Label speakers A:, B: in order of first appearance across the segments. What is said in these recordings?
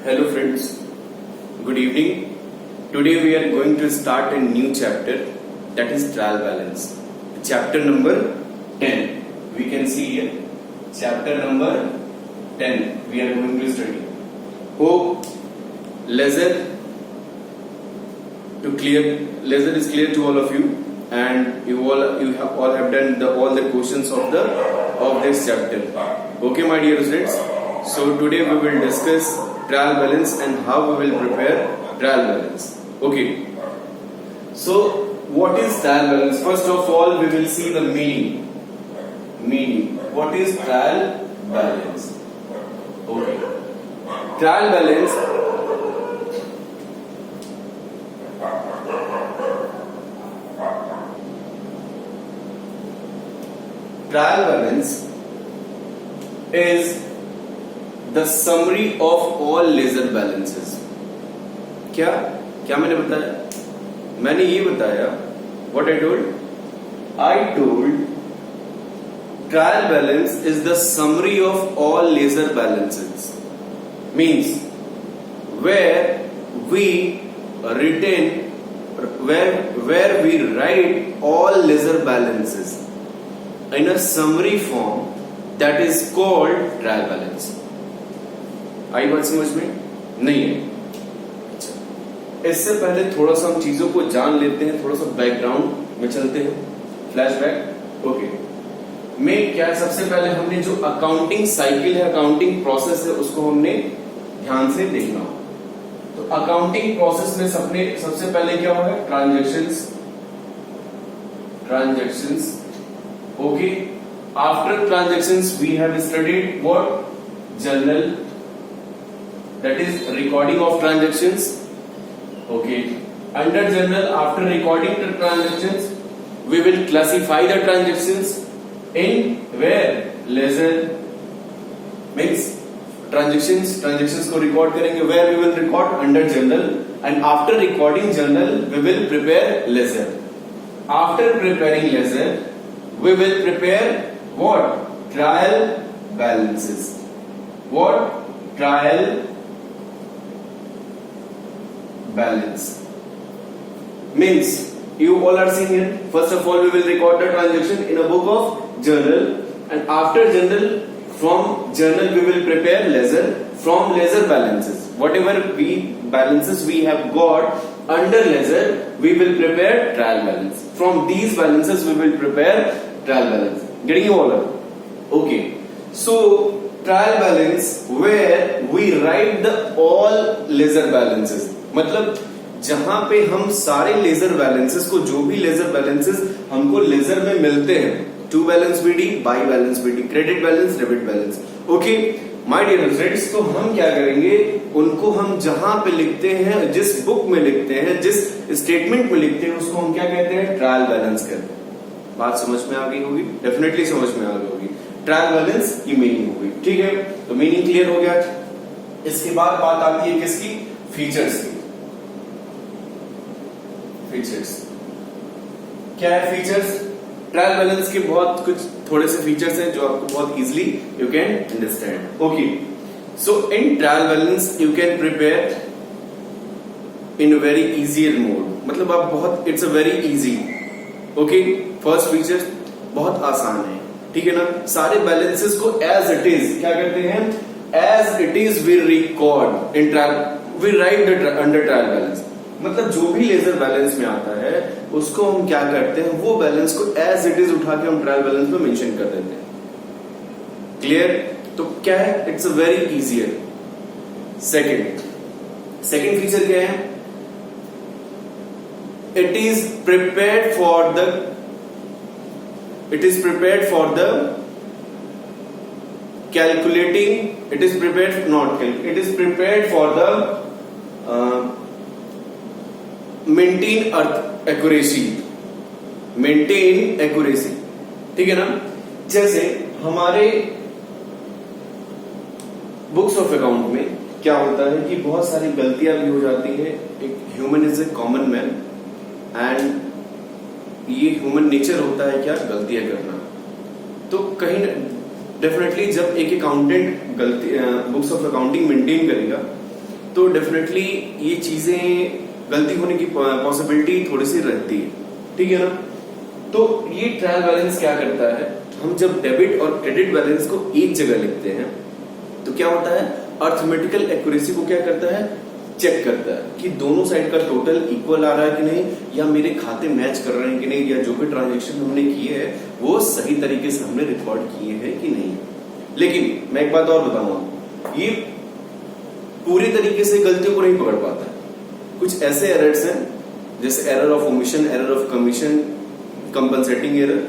A: Hello friends, good evening. Today we are going to start a new chapter, that is trial balance. Chapter number 10. We can see here. Chapter number 10 we are going to study. Hope leisure is clear to all of you, and you all have done all the questions of this chapter. Okay, my dear students. So today we will discuss trial balance and how we will prepare trial balance. Okay. So what is trial balance? First of all, we will see the meaning. What is trial balance? Okay. Trial balance is the summary of all laser balances. क्या मैंने बताया? मैंने ये बताया. What I told trial balance is the summary of all laser balances. Means where we write all laser balances in a summary form, that is called trial balance. आई बात समझ में? नहीं है. इससे पहले थोड़ा सा हम चीजों को जान लेते हैं, थोड़ा सा बैकग्राउंड में चलते हैं. फ्लैशबैक. ओके. में क्या सबसे पहले हमने जो अकाउंटिंग साइकिल है, अकाउंटिंग प्रोसेस है, उसको हमने ध्यान से देखना. तो अकाउंटिंग प्रोसेस में सबसे पहले क्या हुआ है? Transactions. Okay. After transactions we have studied what? Journal. That is recording of transactions. Okay. Under journal, after recording the transactions, we will classify the transactions in where? Ledger. Means transactions को record करेंगे. Where we will record? Under journal. And after recording journal, we will prepare ledger. After preparing ledger, we will prepare what? Trial balances. What? Trial balance. Means you all are seeing it. First of all, we will record the transaction in a book of journal, and after journal, from journal we will prepare ledger. From ledger balances, whatever balances we have got under ledger, we will prepare trial balance. From these balances we will prepare trial balance. Getting you all up? Okay. So trial balance where we write the all ledger balances. मतलब जहां पे हम सारे laser balances को, जो भी laser balances हमको laser में मिलते हैं, to balance BD, by balance BD, credit balance, debit balance. Okay my dear friends, तो हम क्या करेंगे, उनको हम जहां पे लिखते हैं, जिस बुक में लिखते हैं, जिस स्टेटमेंट में लिखते हैं, उसको हम क्या कहते हैं? ट्रायल बैलेंस कहते हैं. बात समझ में आ गई होगी? डेफिनेटली समझ में आ गई होगी. ट्रायल बैलेंस की मीनिंग होगी. ठीक है, तो मीनिंग क्लियर हो गया. इसके बाद बात आती है किसकी? फीचर्स की. फीचर्स क्या है? फीचर्स ट्रायल बैलेंस के बहुत कुछ थोड़े से फीचर्स हैं जो आपको बहुत easily you can understand. Okay. So in trial balance you can prepare in very easier mode. मतलब आप बहुत, it's a very easy. Okay. First feature बहुत आसान है. ठीक है ना? सारे बैलेंसेस को एज इट इज क्या करते हैं? As it is we record in trial, we write under trial balance. मतलब जो भी लेजर बैलेंस में आता है उसको हम क्या करते हैं? वो बैलेंस को एज इट इज उठा के हम ट्रायल बैलेंस में मेंशन कर देते हैं. क्लियर? तो क्या है? It's a very easier. Second feature क्या है? It is prepared for the calculating. It is prepared for the maintain accuracy. ठीक है ना? जैसे हमारे बुक्स ऑफ अकाउंट में क्या होता है कि बहुत सारी गलतियां भी हो जाती है. एक human is a common man, and ये ह्यूमन नेचर होता है क्या? गलतियां करना. तो कहीं डेफिनेटली जब एक accountant books of accounting maintain करेगा तो डेफिनेटली ये चीजें गलती होने की पॉसिबिलिटी थोड़ी सी रहती है, ठीक है ना। तो ये ट्रायल बैलेंस क्या करता है, हम जब डेबिट और क्रेडिट बैलेंस को एक जगह लिखते हैं तो क्या होता है, अर्थमेटिकल एक्यूरेसी को क्या करता है, चेक करता है कि दोनों साइड का टोटल इक्वल आ रहा है कि नहीं, या मेरे खाते मैच कर रहे हैं कि नहीं, या जो भी ट्रांजेक्शन हमने किए हैं वो सही तरीके से हमने रिकॉर्ड किए हैं कि नहीं। लेकिन मैं एक बात और बताऊंगा, ये पूरी तरीके से गलतियों को नहीं पकड़ पाता है। कुछ ऐसे एरर्स हैं जैसे error of omission, error of commission, compensating error,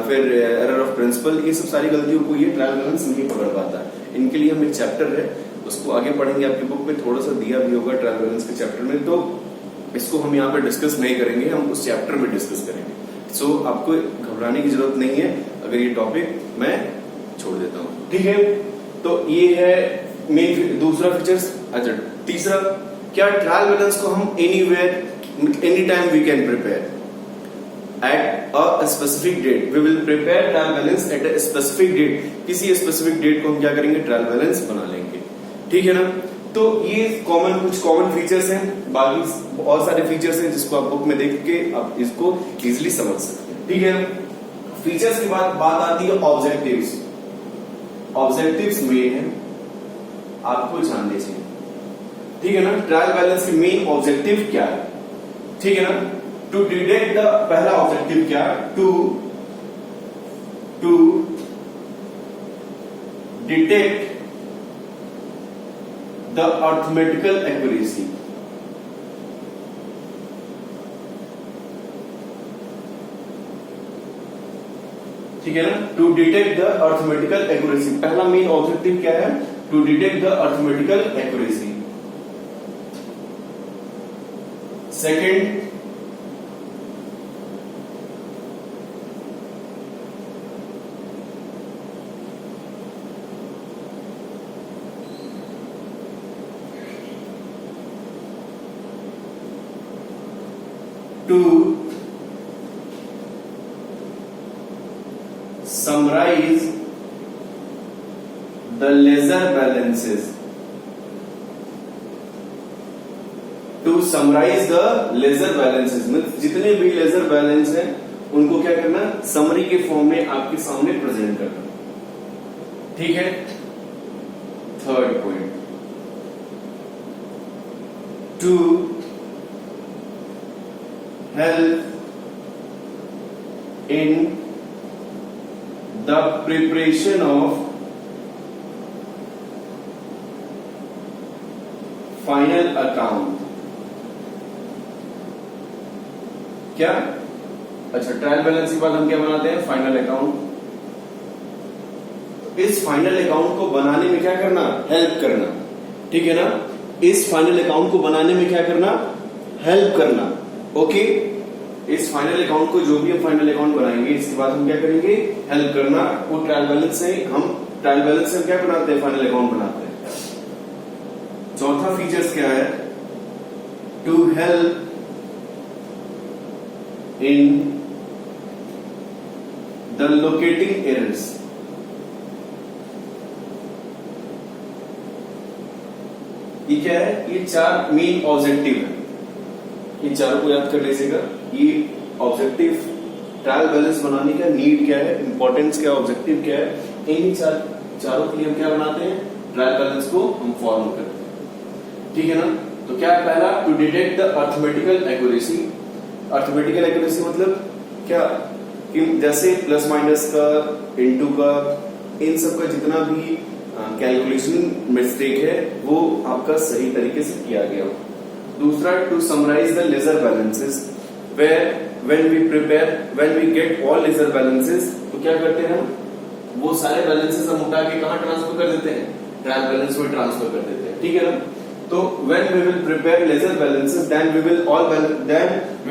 A: फिर एरर ऑफ प्रिंसिपल, ये सब सारी गलतियों को ये ट्रायल बैलेंस नहीं पकड़ पाता। इनके लिए हम एक चैप्टर है उसको आगे पढ़ेंगे, आपकी बुक में थोड़ा सा दिया भी होगा ट्रायल बैलेंस के चैप्टर में, तो इसको हम यहाँ पे डिस्कस नहीं करेंगे, हम उस चैप्टर में डिस्कस करेंगे। सो आपको घबराने की जरूरत नहीं है अगर ये टॉपिक मैं छोड़ देता हूँ, ठीक है। तो ये है मेन दूसरा फीचर्स। अच्छा, तीसरा क्या, ट्रायल बैलेंस को हम anywhere any time we can prepare at a specific date. We will prepare trial balance at a specific date. किसी स्पेसिफिक डेट को हम क्या करेंगे, ट्रायल बैलेंस बना लेंगे, ठीक है ना। तो ये कुछ कॉमन फीचर्स हैं, बाकी बहुत सारे फीचर्स हैं जिसको आप बुक में देख के आप इसको इजीली समझ सकते हैं, ठीक है। फीचर्स के बाद बात आती है ऑब्जेक्टिव्स। ऑब्जेक्टिव्स मेन है, आपको जानने चाहिए, ठीक है ना। ट्रायल बैलेंस के मेन ऑब्जेक्टिव क्या है, ठीक है ना। टू डिटेक्ट द, पहला ऑब्जेक्टिव क्या, to detect the arithmetical accuracy. ठीक है ना, to detect the arithmetical accuracy, पहला मेन ऑब्जेक्टिव क्या है, to detect the arithmetical accuracy. Second, to summarize the ledger balances. To summarize the ledger balances, मतलब जितने भी लेजर बैलेंस हैं उनको क्या करना, समरी के फॉर्म में आपके सामने प्रेजेंट करना, ठीक है। Third point, to help in the preparation of final account। क्या, अच्छा, ट्रायल बैलेंस के बाद हम क्या बनाते हैं, फाइनल अकाउंट। इस फाइनल अकाउंट को बनाने में क्या करना, हेल्प करना, ठीक है ना। इस फाइनल अकाउंट को बनाने में क्या करना, हेल्प करना, ओके। इस फाइनल अकाउंट को, जो भी हम फाइनल अकाउंट बनाएंगे इसके बाद हम क्या करेंगे, हेल्प करना। वो ट्रायल बैलेंस से हम ट्रायल बैलेंस से क्या बनाते हैं, फाइनल अकाउंट बनाते हैं। चौथा फीचर्स क्या है, to help in the locating errors. ये क्या है, ये चार मेन ऑब्जेक्टिव है, ये चारों को याद कर लीजिएगा। ये ऑब्जेक्टिव ट्रायल बैलेंस बनाने का नीड क्या है, इंपॉर्टेंस क्या है, ऑब्जेक्टिव क्या है, इन्हीं चारों के लिए हम क्या बनाते हैं, ट्रायल बैलेंस को हम फॉर्म करते हैं, ठीक है ना। तो क्या है, पहला, to detect the arithmetical accuracy. Arithmetical accuracy मतलब क्या, कि जैसे प्लस माइनस का, इनटू का, इन सब का जितना भी कैलकुलेशन मिस्टेक है वो आपका सही तरीके से किया गया हो। दूसरा, to summarize the ledger balances, where when we get all ledger balances, तो क्या करते हैं हम, वो सारे बैलेंसेस हम उठा के कहां ट्रांसफर कर देते हैं, ट्रायल बैलेंस में ट्रांसफर कर देते हैं, ठीक है ना। तो when we will prepare ledger balances, then we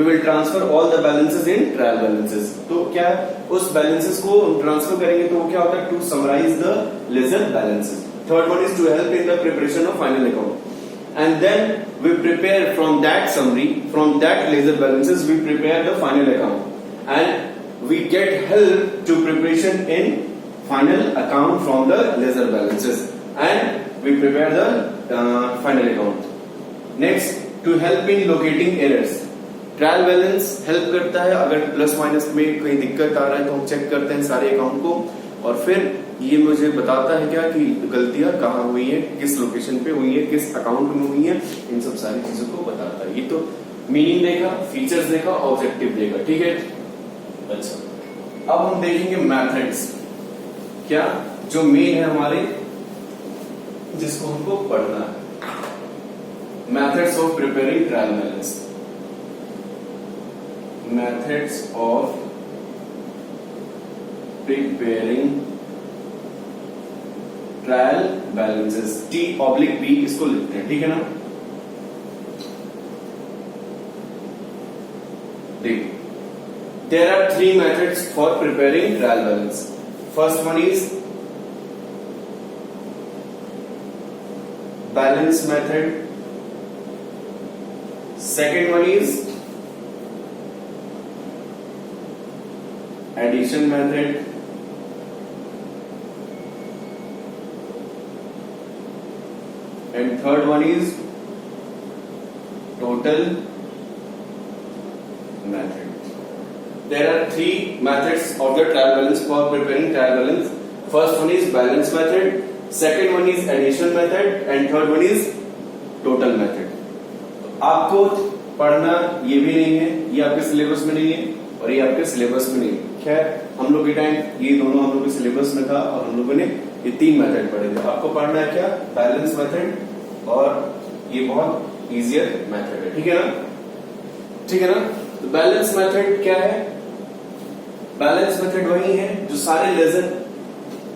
A: will transfer all the balances in trial balances. तो क्या है, उस बैलेंसेस को हम ट्रांसफर करेंगे तो वो क्या होता है, to summarize the ledger balances. Third one is to help in the preparation of final account, and then we prepare from that summary, from that ledger balances we prepare the final account, and we get help to preparation in final account from the ledger balances, and we prepare the final account. Next, to help in locating errors, trial balance help करता है अगर plus minus में कोई दिक्कत आ रहा है तो हम चेक करते हैं सारे अकाउंट को, और फिर ये मुझे बताता है क्या कि गलतियां कहाँ हुई है, किस लोकेशन पे हुई है, किस अकाउंट में हुई है, इन सब सारी चीजों को बताता है। ये तो मीनिंग देगा, फीचर्स देगा, ऑब्जेक्टिव देगा, ठीक है। अच्छा, अब हम देखेंगे मैथड्स, क्या जो मेन है हमारे, जिसको हमको पढ़ना है, methods of preparing trial balance, methods of preparing trial balances, T/B इसको लिखते हैं, ठीक है ना। देखिए, there are 3 methods for preparing trial balance. First one is balance method, second one is addition method, and third one is total method. There are 3 methods of the trial balance for preparing trial balance. First one is balance method, second one is addition method, and third one is total method. आपको पढ़ना ये भी नहीं है, ये आपके syllabus में नहीं है और ये आपके सिलेबस में नहीं है। खैर, हम लोग के टाइम ये दोनों हम लोग के सिलेबस में था और हम लोगों ने ये 3 मेथड पढ़े थे। आपको पढ़ना है क्या, बैलेंस मेथड, और ये बहुत इजियर मेथड है, ठीक है ना, ठीक है ना। तो बैलेंस मेथड क्या है, बैलेंस मेथड वही है जो सारे लेजर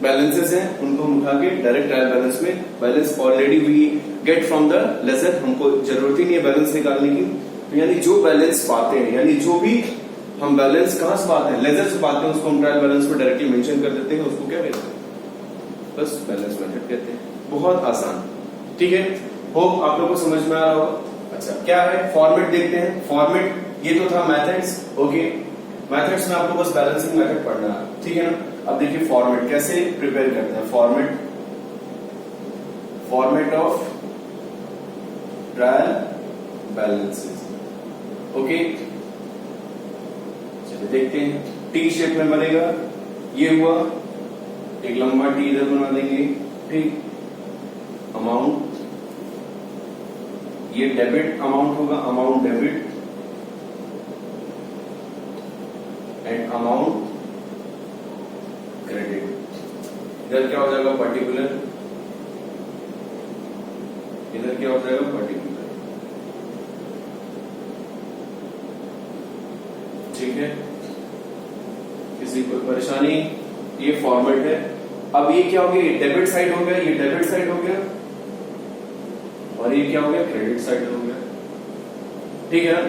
A: बैलेंसेस हैं उनको हम उठा के डायरेक्ट ट्रायल बैलेंस में, balance already we get from the ledger, हमको जरूरत ही नहीं है बैलेंस निकालने की। तो यानी जो बैलेंस पाते हैं, यानी जो भी हम बैलेंस कहां से पाते हैं, लेजर से पाते हैं, उसको हम ट्रायल बैलेंस में डायरेक्टली मेंशन कर देते हैं, उसको क्या कहते हैं, बस बैलेंस मेथड कहते हैं। बहुत आसान, ठीक है। होप आप लोगों को समझ में आ रहा होगा। अच्छा, क्या है फॉर्मेट देखते हैं। फॉर्मेट ये तो था मैथड्स, ओके। मैथड्स में आपको बस बैलेंसिंग मेथड पढ़ना है, ठीक है ना। अब देखिए फॉर्मेट कैसे प्रिपेयर करते हैं। Format of trial balances, okay. चलिए देखते हैं। टी शेप में बनेगा, ये हुआ, एक लंबा टी इधर बना देंगे, ठीक। अमाउंट, ये डेबिट अमाउंट होगा, amount debit, and amount credit. इधर क्या हो जाएगा, पर्टिकुलर, इधर क्या हो जाएगा, पर्टिकुलर, ठीक है। किसी को परेशानी, ये फॉर्मेट है। अब ये क्या हो गया, ये डेबिट साइड हो गया, ये डेबिट साइड हो गया, और ये क्या हो गया, क्रेडिट साइड हो गया, ठीक है ना।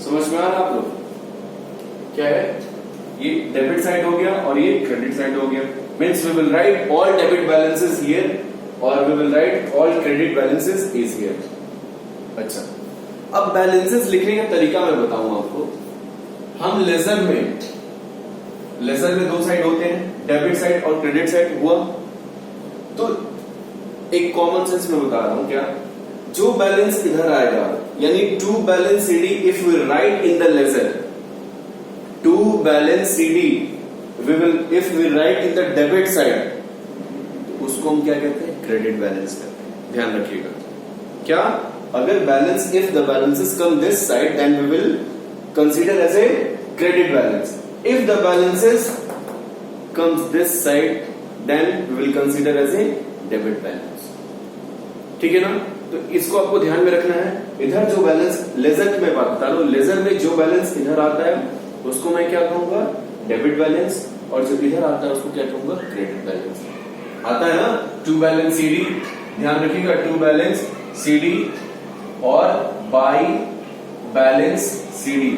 A: समझ में आ रहा आप लोग, क्या है, ये डेबिट साइड हो गया और ये क्रेडिट साइड हो गया। Means we will write all debit balances here और we will write all credit balances is here. अच्छा, अब बैलेंसेस लिखने का तरीका मैं बताऊं आपको। हम लेजर में 2 साइड होते हैं, डेबिट साइड और क्रेडिट साइड हुआ, तो एक कॉमन सेंस में बता रहा हूं, क्या जो बैलेंस इधर आएगा, यानी to balance CD if we write in the ledger, to balance CD we will if we write in the debit side, उसको हम क्या कहते हैं, क्रेडिट बैलेंस कहते हैं। ध्यान रखिएगा, क्या अगर balance, if the balances come this side then we will consider as a credit balance, if the balances comes this side then we will consider as a debit balance, ठीक है ना। तो इसको आपको ध्यान में रखना है। इधर जो बैलेंस, लेजर में बात बता रहा हूं, लेजर में जो बैलेंस इधर आता है उसको मैं क्या कहूंगा, डेबिट बैलेंस, और जो इधर आता है उसको क्या कहूंगा, क्रेडिट बैलेंस। आता है ना, टू बैलेंस सीडी, ध्यान रखिएगा, टू बैलेंस सीडी और बाई बैलेंस सीडी।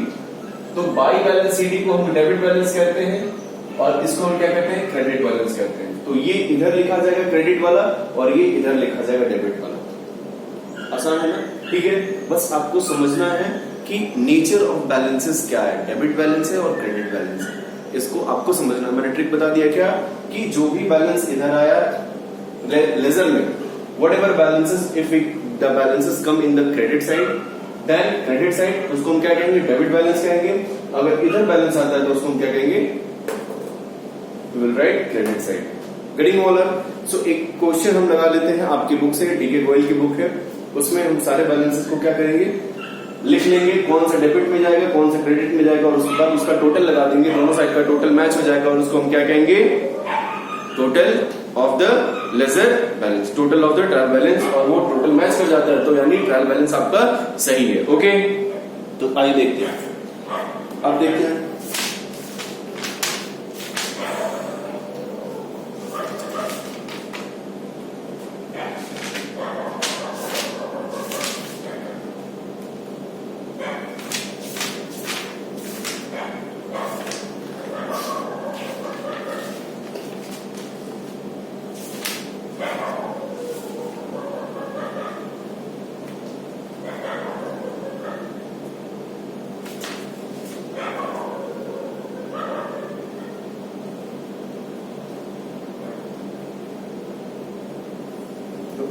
A: तो बाई बैलेंस सीडी को हम डेबिट बैलेंस कहते हैं और इसको हम क्या कहते हैं, क्रेडिट बैलेंस कहते हैं। तो ये इधर लिखा जाएगा क्रेडिट वाला और ये इधर लिखा जाएगा डेबिट वाला। आसान है ना, ठीक है। बस आपको समझना है कि नेचर ऑफ बैलेंसेस क्या है, डेबिट बैलेंस है और क्रेडिट बैलेंस है, इसको आपको समझना। मैंने ट्रिक बता दिया क्या, कि जो भी बैलेंस इधर आया लेजर में, whatever balances, if the balances come in the credit side, then credit side उसको हम क्या कहेंगे, डेबिट बैलेंस कहेंगे. अगर इधर बैलेंस आता है तो उसको हम क्या कहेंगे, we will write credit side. Getting all up? So एक क्वेश्चन हम लगा लेते हैं आपकी बुक से, डीके गोयल की बुक है, उसमें हम सारे बैलेंसेस को क्या करेंगे, लिख लेंगे, कौन सा डेबिट में जाएगा, कौन सा क्रेडिट में जाएगा, और उसके बाद उसका टोटल लगा देंगे, दोनों साइड का टोटल मैच हो जाएगा, और उसको हम क्या कहेंगे, total of the ledger balance, total of the trial balance, और वो टोटल मैच कर जाता है तो यानी ट्रायल बैलेंस आपका सही है. ओके, तो आइए देखते हैं. अब देखते हैं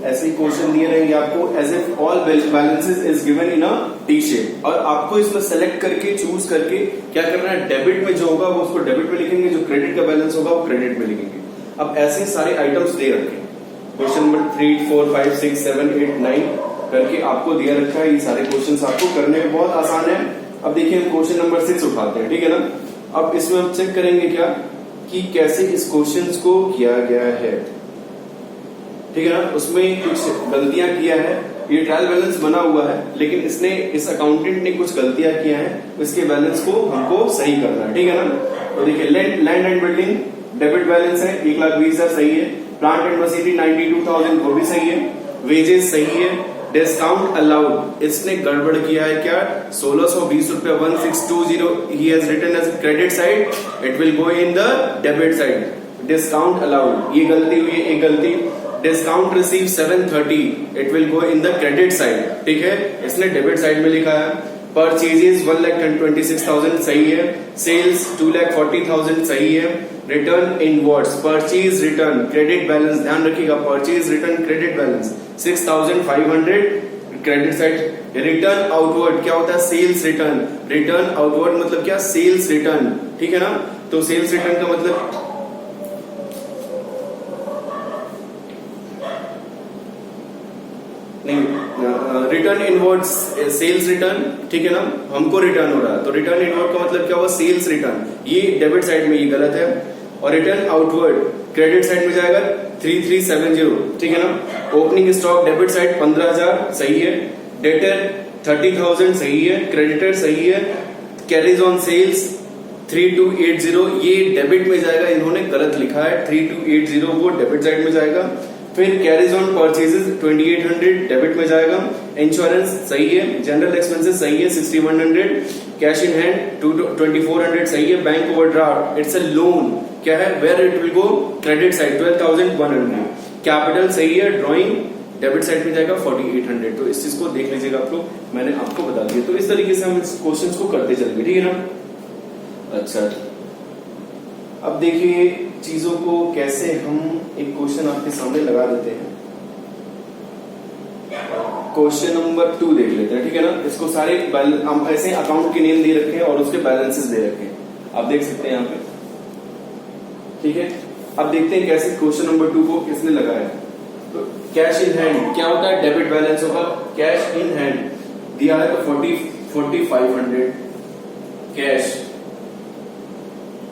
A: ऐसे ही क्वेश्चन दिए रहेंगे आपको, as if all balances is given in a T shape, और आपको इसमें सेलेक्ट करके चूज करके क्या करना है, डेबिट में जो होगा वो उसको डेबिट में लिखेंगे, जो क्रेडिट का बैलेंस होगा वो क्रेडिट में लिखेंगे. अब ऐसे सारे आइटम्स दे रखे हैं, क्वेश्चन नंबर 3, 4, 5, 6, 7, 8, 9 करके आपको दिया रखा है. ये सारे क्वेश्चन आपको करने में बहुत आसान है. अब देखिए हम क्वेश्चन नंबर 6 उठाते हैं, ठीक है ना. अब इसमें हम चेक करेंगे क्या कि कैसे इस क्वेश्चन को किया गया है, ठीक है ना. उसमें कुछ गलतियां किया है, ये ट्रायल बैलेंस बना हुआ है, लेकिन इसने, इस अकाउंटेंट ने कुछ गलतियां किया है, इसके बैलेंस को हमको सही करना है, ठीक है ना. तो देखिए land and building debit balance है 1,20,000 सही है, प्लांट एंड मशीनरी 92,000 वो भी सही है, वेजेस सही है, डिस्काउंट अलाउड इसने गड़बड़ किया है क्या, 1620 रुपए 1620 ही has written as credit side, it will go in the debit side. Discount allowed ये गलती हुई है, एक गलती. Discount receive 730 it will go in the credit side, ठीक है, इसने डेबिट साइड में लिखा है. परचेजेस 1,26,000 सही है, सेल्स 2,40,000 सही है, return inwards purchase return credit balance ध्यान रखिएगा, purchase return credit balance 6,500 credit side. Return outward क्या होता है, सेल्स रिटर्न, रिटर्न आउटवर्ड मतलब क्या, सेल्स रिटर्न, ठीक है ना. तो सेल्स रिटर्न का मतलब नहीं, रिटर्न इनवर्ड्स सेल्स रिटर्न, ठीक है ना, हमको रिटर्न हो रहा है, तो रिटर्न इनवर्ड का मतलब क्या हुआ, सेल्स रिटर्न, ये डेबिट साइड में ये गलत है. और रिटर्न आउटवर्ड क्रेडिट साइड में जाएगा 3370, ठीक है ना. ओपनिंग स्टॉक डेबिट साइड 15,000 सही है, डेटर 30,000 सही है, क्रेडिटर सही है, कैरीज ऑन सेल्स 3280 ये डेबिट में जाएगा, इन्होंने गलत लिखा है 3280 वो डेबिट साइड में जाएगा. फिर कैरीज ऑन परचेजेस 2800 डेबिट में जाएगा, इंश्योरेंस सही है, जनरल एक्सपेंसेस सही है 6100, कैश इन हैंड 2400 सही है, bank overdraft it's a loan क्या है, where it will go credit side 12,100, capital सही है, ड्राइंग डेबिट साइड में जाएगा 4800. तो इस चीज को देख लीजिएगा आप लोग, मैंने आपको बता दिया. तो इस तरीके से हम इस क्वेश्चन को करते चलेंगे, ठीक है ना. अच्छा अब देखिए चीजों को कैसे हम एक क्वेश्चन आपके सामने लगा देते हैं. क्वेश्चन नंबर 2 देख लेते हैं, ठीक है ना. इसको सारे हम ऐसे अकाउंट के नेम दे रखे हैं और उसके बैलेंसेस दे रखे हैं, आप देख सकते हैं यहाँ पे, ठीक है. अब देखते हैं कैसे क्वेश्चन नंबर 2 को किसने लगाया. तो कैश इन हैंड क्या होता है, डेबिट बैलेंस होगा. कैश इन हैंड दिया है तो 4500 cash,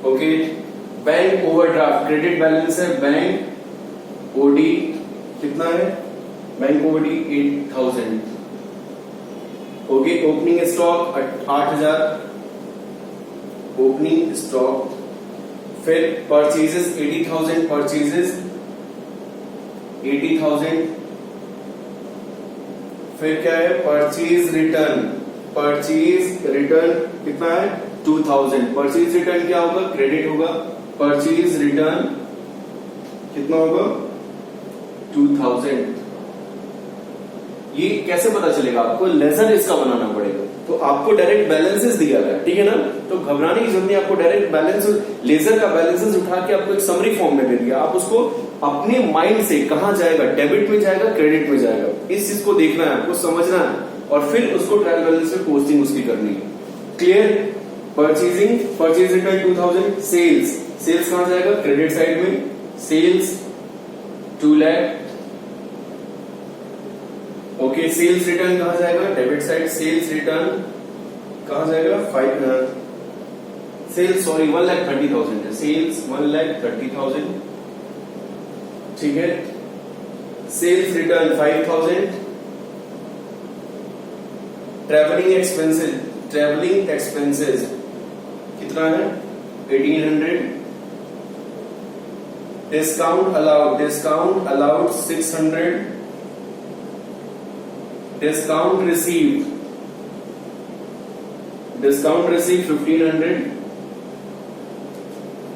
A: okay. Bank overdraft credit balance है, बैंक ओडी कितना है, bank OD 8,000, okay. Opening stock 8,000 opening stock. फिर परचेजेस 80,000 परचेजेस 80,000. फिर क्या है, परचेज रिटर्न कितना है 2,000. परचेज रिटर्न क्या होगा, क्रेडिट होगा. परचेज रिटर्न कितना होगा 2,000. ये कैसे पता चलेगा आपको, लेजर इसका बनाना पड़ेगा. तो आपको डायरेक्ट बैलेंसेस दिया गया, ठीक है ना. तो घबराने की जरूरत नहीं, आपको डायरेक्ट बैलेंस लेजर का बैलेंसेस उठा के आपको एक समरी फॉर्म में दे दिया, आप उसको अपने माइंड से कहां जाएगा, डेबिट में जाएगा, क्रेडिट में जाएगा, इस चीज को देखना है, आपको समझना है और फिर उसको ट्रायल बैलेंस में पोस्टिंग उसकी करनी है। Clear? Purchasing, purchase return 2000, sales, sales कहां जाएगा, क्रेडिट साइड में, sales 2 lakh. Okay, sales return कहां जाएगा, डेबिट साइड, सेल्स रिटर्न कहां जाएगा, 1,30,000 है, सेल्स 1,30,000, ठीक है। सेल्स रिटर्न 5,000, ट्रेवलिंग एक्सपेंसेस कितना है, 1,800, discount allowed 600, discount receive 1,500,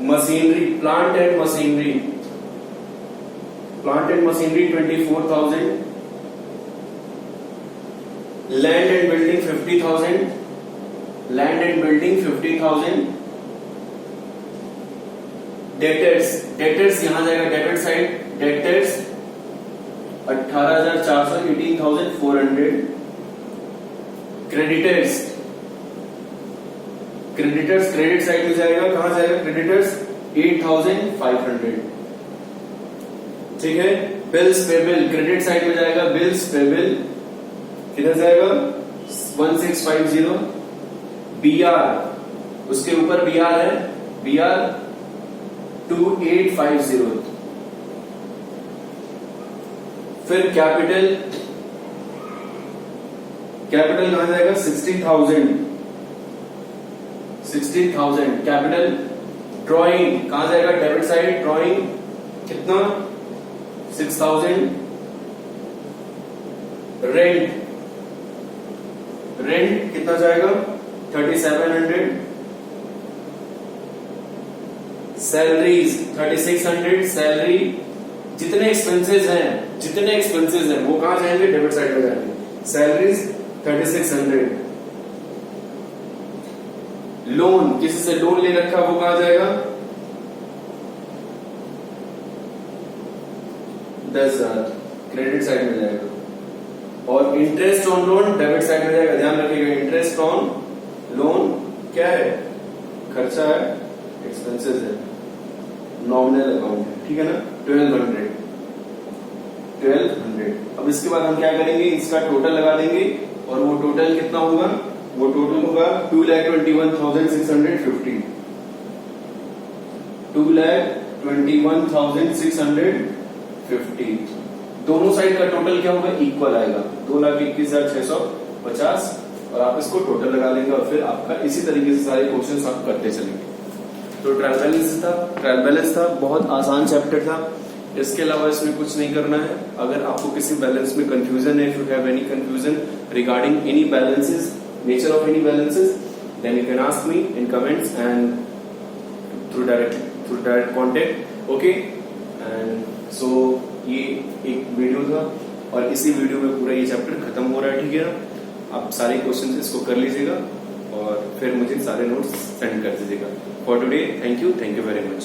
A: machinery, plant and machinery 24,000, land and building 50,000, debtors यहां जाएगा, debit side, debtors 18,400, 18,400, creditors credit side में जाएगा, कहां जाएगा, क्रेडिटर्स 8,500, ठीक है। बिल्स पेबल क्रेडिट साइड में जाएगा, बिल्स पेबल किधर जाएगा, 1650, बीआर उसके ऊपर बीआर है, बीआर 2850, फिर कैपिटल कहां जाएगा, 60,000 कैपिटल। ड्राइंग कहां जाएगा, डेबिट साइड, ड्राइंग कितना, 6,000, रेंट कितना जाएगा, 3,700, सैलरीज 3,600, सैलरी, जितने एक्सपेंसेस हैं वो कहां जाएंगे, डेबिट साइड में जाएंगे, सैलरीज 3,600, लोन, किसी से लोन ले रखा वो कहां जाएगा, 10,000 क्रेडिट साइड में जाएगा, और interest on loan debit side में जाएगा। ध्यान रखिएगा, इंटरेस्ट ऑन लोन क्या है, खर्चा है, एक्सपेंसेस है, नॉमिनल अकाउंट है, ठीक है ना, 1200। अब इसके बाद हम क्या करेंगे, इसका टोटल लगा देंगे और वो टोटल कितना होगा, वो टोटल होगा 2,21,650, 2,21,650, दोनों साइड का टोटल क्या होगा, इक्वल आएगा, 2,21,650, और आप इसको टोटल लगा लेंगे और फिर आपका इसी तरीके से सारे क्वेश्चंस आप करते चलेंगे। तो ट्रायल बैलेंस था, बहुत आसान चैप्टर था, इसके अलावा इसमें कुछ नहीं करना है। अगर आपको किसी बैलेंस में कंफ्यूजन है, if you have any confusion regarding any balances, nature of any balances, then you can ask me in comments and through direct contact, okay. And so ये एक वीडियो था और इसी वीडियो में पूरा ये चैप्टर खत्म हो रहा है, ठीक है ना। आप सारे क्वेश्चन इसको कर लीजिएगा और फिर मुझे सारे नोट्स सेंड कर दीजिएगा। For today thank you very much.